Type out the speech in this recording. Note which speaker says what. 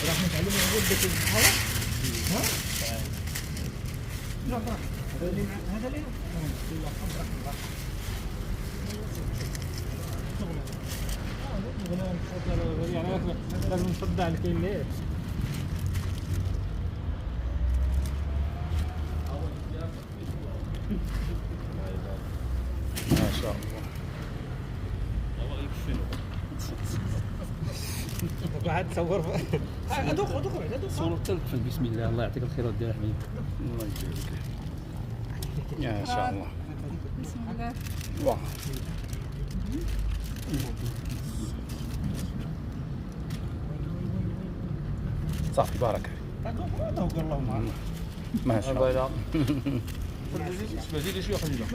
Speaker 1: راح نتعلم مدة الهواء. ها؟ لا راح. هذا ليه؟ الله خبرك راح. يعني لازم نصدع الكيل ليه؟
Speaker 2: ما شاء الله.
Speaker 1: بعد صور ادخل
Speaker 3: صورة تلفل. بسم الله، الله يعطيك الخير ودي حبيبي.
Speaker 2: الله يجزيك. يا شاء الله.
Speaker 4: بسم الله.
Speaker 2: واه. صافي بارك. ما شاء الله.
Speaker 1: زيد شويه خلينا.